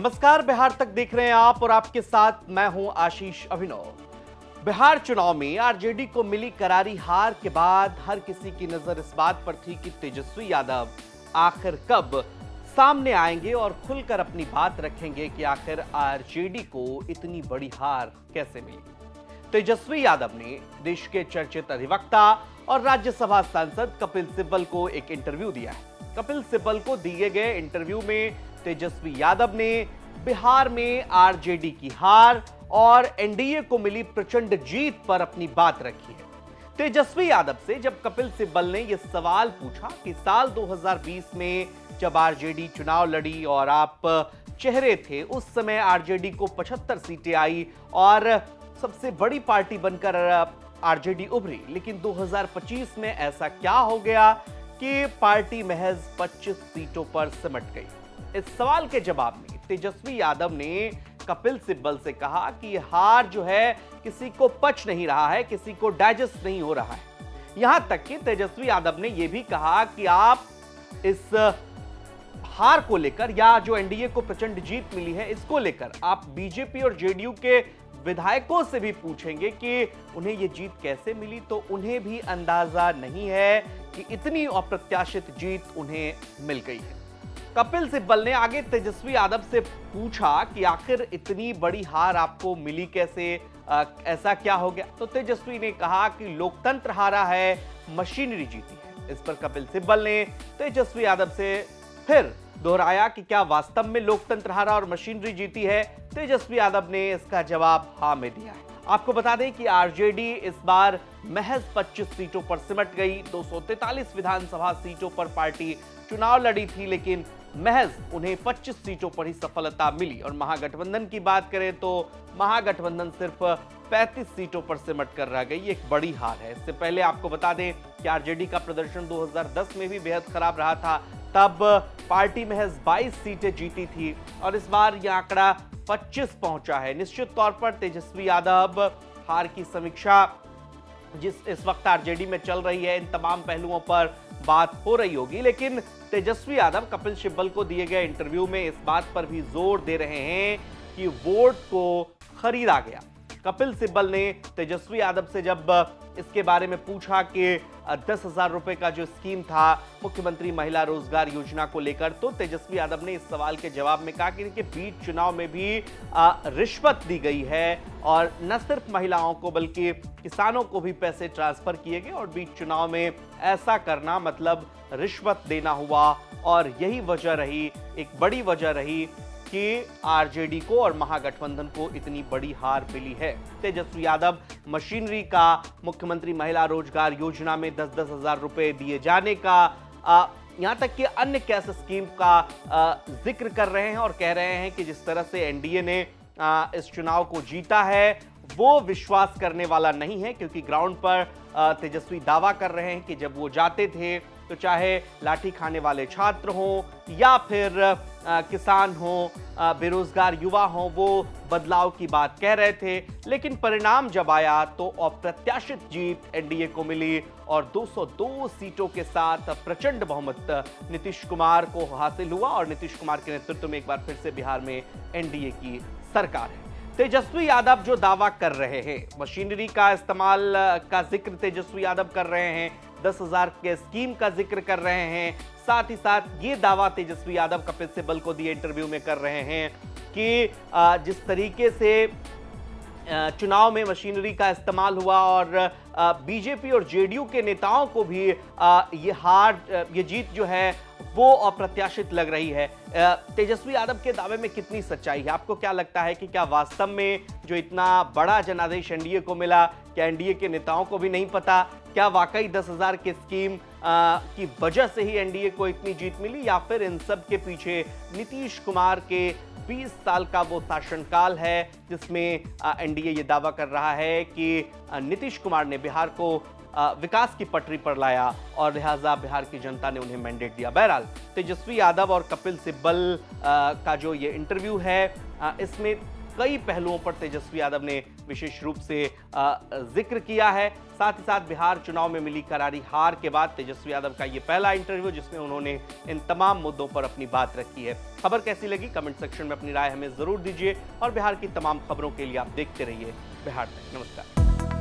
नमस्कार, बिहार तक देख रहे हैं आप और आपके साथ मैं हूं आशीष अभिनव। बिहार चुनाव में आरजेडी को मिली करारी हार के बाद हर किसी की नजर इस बात पर थी कि तेजस्वी यादव आखिर कब सामने आएंगे और खुलकर अपनी बात रखेंगे कि आखिर आरजेडी को इतनी बड़ी हार कैसे मिली। तेजस्वी यादव ने देश के चर्चित अधिवक्ता और राज्यसभा सांसद कपिल सिब्बल को एक इंटरव्यू दिया है। कपिल सिब्बल को दिए गए इंटरव्यू में तेजस्वी यादव ने बिहार में आरजेडी की हार और एनडीए को मिली प्रचंड जीत पर अपनी बात रखी है। तेजस्वी यादव से जब कपिल सिब्बल ने यह सवाल पूछा कि साल 2020 में जब आरजेडी चुनाव लड़ी और आप चेहरे थे, उस समय आरजेडी को 75 सीटें आई और सबसे बड़ी पार्टी बनकर आरजेडी उभरी, लेकिन 2025 में ऐसा क्या हो गया कि पार्टी महज 25 सीटों पर सिमट गई। इस सवाल के जवाब में तेजस्वी यादव ने कपिल सिब्बल से कहा कि हार जो है किसी को पच नहीं रहा है, किसी को डाइजेस्ट नहीं हो रहा है। यहां तक कि तेजस्वी यादव ने यह भी कहा कि आप इस हार को लेकर या जो एनडीए को प्रचंड जीत मिली है इसको लेकर आप बीजेपी और जेडीयू के विधायकों से भी पूछेंगे कि उन्हें यह जीत कैसे मिली, तो उन्हें भी अंदाजा नहीं है कि इतनी अप्रत्याशित जीत उन्हें मिल गई है। कपिल सिब्बल ने आगे तेजस्वी यादव से पूछा कि आखिर इतनी बड़ी हार आपको मिली कैसे, ऐसा क्या हो गया। तो तेजस्वी ने कहा कि लोकतंत्र हारा है, मशीनरी जीती है। इस पर कपिल सिब्बल ने तेजस्वी यादव से फिर दोहराया कि क्या वास्तव में लोकतंत्र हारा और मशीनरी जीती है। तेजस्वी यादव ने इसका जवाब हाँ में दिया है। आपको बता दें कि आरजेडी इस बार महज 25 सीटों पर सिमट गई। 243 विधानसभा सीटों पर पार्टी चुनाव लड़ी थी, लेकिन महज उन्हें 25 सीटों पर ही सफलता मिली। और महागठबंधन की बात करें तो महागठबंधन सिर्फ 35 सीटों पर सिमट कर रह गई। एक बड़ी हार है। इससे पहले आपको बता दें कि आरजेडी का प्रदर्शन 2010 में भी बेहद खराब रहा था, तब पार्टी महज 22 सीटें जीती थी और इस बार यह आंकड़ा 25 पहुंचा है। निश्चित तौर पर तेजस्वी यादव हार की समीक्षा जिस इस वक्त आरजेडी में चल रही है, इन तमाम पहलुओं पर बात हो रही होगी, लेकिन तेजस्वी यादव कपिल सिब्बल को दिए गए इंटरव्यू में इस बात पर भी जोर दे रहे हैं कि वोट को खरीदा गया। कपिल सिब्बल ने तेजस्वी यादव से जब इसके बारे में पूछा कि 10,000 रुपए का जो स्कीम था मुख्यमंत्री महिला रोजगार योजना को लेकर, तो तेजस्वी यादव ने इस सवाल के जवाब में कहा कि बीच चुनाव में भी रिश्वत दी गई है और न सिर्फ महिलाओं को बल्कि किसानों को भी पैसे ट्रांसफर किए गए और बीच चुनाव में ऐसा करना मतलब रिश्वत देना हुआ। और यही वजह रही, एक बड़ी वजह रही कि आरजेडी को और महागठबंधन को इतनी बड़ी हार मिली है। तेजस्वी यादव मशीनरी का, मुख्यमंत्री महिला रोजगार योजना में 10-10 हजार रुपए दिए जाने का, यहां तक कि अन्य कैश स्कीम का जिक्र कर रहे हैं और कह रहे हैं कि जिस तरह से एनडीए ने इस चुनाव को जीता है वो विश्वास करने वाला नहीं है, क्योंकि ग्राउंड पर तेजस्वी दावा कर रहे हैं कि जब वो जाते थे तो चाहे लाठी खाने वाले छात्र हों या फिर किसान हों, बेरोजगार युवा हों, वो बदलाव की बात कह रहे थे। लेकिन परिणाम जब आया तो अप्रत्याशित जीत एनडीए को मिली और 202 सीटों के साथ प्रचंड बहुमत नीतीश कुमार को हासिल हुआ और नीतीश कुमार के नेतृत्व में एक बार फिर से बिहार में एनडीए की सरकार है। तेजस्वी यादव जो दावा कर रहे हैं, मशीनरी का इस्तेमाल का जिक्र तेजस्वी यादव कर रहे हैं, 10,000 के स्कीम का जिक्र कर रहे हैं, साथ ही साथ ये दावा तेजस्वी यादव कपिल सिब्बल को दिए इंटरव्यू में कर रहे हैं कि जिस तरीके से चुनाव में मशीनरी का इस्तेमाल हुआ और बीजेपी और जेडीयू के नेताओं को भी ये जीत जो है वो अप्रत्याशित लग रही है। तेजस्वी यादव के दावे में कितनी सच्चाई है? आपको क्या लगता है कि क्या वास्तव में जो इतना बड़ा जनादेश एनडीए को मिला, क्या एनडीए के नेताओं को भी नहीं पता? क्या वाकई 10,000 की स्कीम की वजह से ही एनडीए को इतनी जीत मिली, या फिर इन सब के पीछे नीतीश कुमार के 20 साल का वो शासनकाल है जिसमें एनडीए ये दावा कर रहा है कि नीतीश कुमार ने बिहार को विकास की पटरी पर लाया और लिहाजा बिहार की जनता ने उन्हें मैंडेट दिया। बहरहाल तेजस्वी यादव और कपिल सिब्बल का जो ये इंटरव्यू है, इसमें कई पहलुओं पर तेजस्वी यादव ने विशेष रूप से जिक्र किया है। साथ ही साथ बिहार चुनाव में मिली करारी हार के बाद तेजस्वी यादव का ये पहला इंटरव्यू जिसमें उन्होंने इन तमाम मुद्दों पर अपनी बात रखी है। खबर कैसी लगी कमेंट सेक्शन में अपनी राय हमें जरूर दीजिए और बिहार की तमाम खबरों के लिए आप देखते रहिए बिहार तक। नमस्कार।